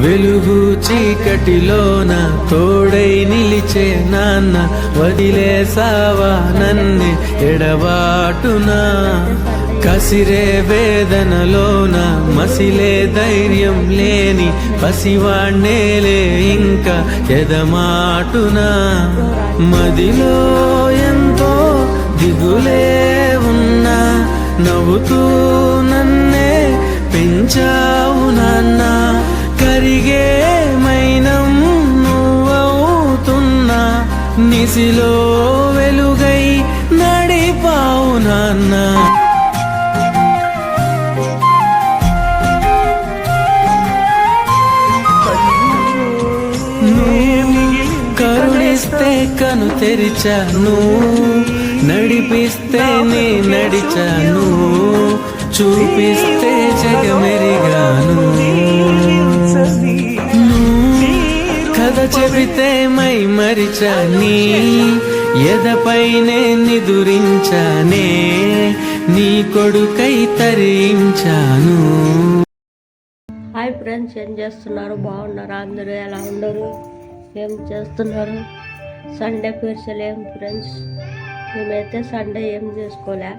వెలుగు చీకటిలోన తోడై నిలిచే నాన్న వదిలేసావా నన్నే ఎడబాటునా కసిరే వేదనలోన మసిలే ధైర్యం లేని పసివాణ్ణేలే ఇంకా ఎదమాటునా మదిలో ఎంతో దిగులే ఉన్నా నవ్వుతూ నన్నే పెంచావు నాన్న కరిగే మైనం నువ్వవుతున్నా నిసిలో వెలుగై నడిపావు నాన్న కరుణిస్తే కను తెరిచాను నడిపిస్తే నే నడిచాను చూపిస్తే జగమెరిగాను కథ చెబితే మై మరిచాని ఎదపైనే నిదురించానే నీ కొడుకై తరించాను. హాయ్ ఫ్రెండ్స్, ఏం చేస్తున్నారు? బాగున్నారా? అందరూ ఎలా ఉండరు? ఏం చేస్తున్నారు? సండే స్పెషల్ ఏం ఫ్రెండ్స్? మేమైతే సండే ఏం చేసుకోలే,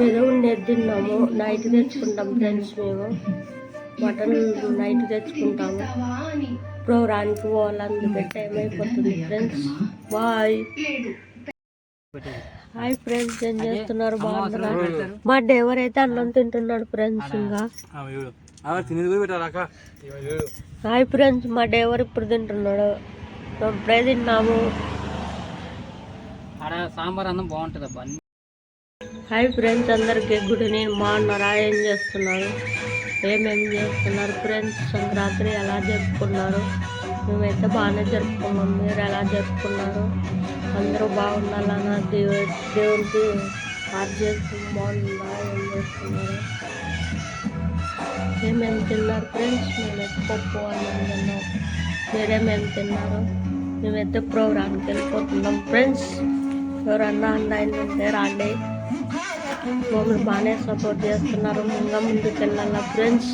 ఏదో ఉండేది తిన్నాము. నైట్ తెచ్చుకుంటాం ఫ్రెండ్స్, మేము మటన్ నైట్ తెచ్చుకుంటాము. ప్రోగ్రానికి పోవాలందుకే టైం అయిపోతుంది ఫ్రెండ్స్. బాయ్. హాయ్ ఫ్రెండ్స్, ఏం చేస్తున్నారు? బాగున్నారు? మా డే ఎవరైతే అన్నం తింటున్నాడు ఫ్రెండ్స్. ఇంకా హాయ్ ఫ్రెండ్స్, మా డేవర్ ఇప్పుడు తింటున్నాడు. ఇప్పుడే తిన్నాము. సాంబార్ అన్నం బాగుంటుంది. హాయ్ ఫ్రెండ్స్, అందరికీ గుడ్ ఈవినింగ్. బాగున్నారా? ఏం చేస్తున్నారు? ఏమేం చేస్తున్నారు ఫ్రెండ్స్? సంక్రాంతి ఎలా జరుపుకున్నారు? మేమైతే బాగానే జరుపుకున్నాం. మీరు ఎలా జరుపుకున్నారు? అందరూ బాగుండాలన్నా దేవుడికి ఆర్ట్ చేసుకుని బాగుందా? ఏం చేస్తున్నారు? ఏమేమి తిన్నారు ఫ్రెండ్స్? మేమైతే పప్పు అన్నం తిన్నాం. మీరేమేమి తిన్నారు? మేమైతే ప్రోగ్రామ్కి వెళ్ళిపోతున్నాం ఫ్రెండ్స్. ఎవరన్నా ఆన్లైన్ ఉంటే రాండి. మమ్మల్ని బాగానే సపోర్ట్ చేస్తున్నారు. ముందుకు వెళ్ళాలా ఫ్రెండ్స్.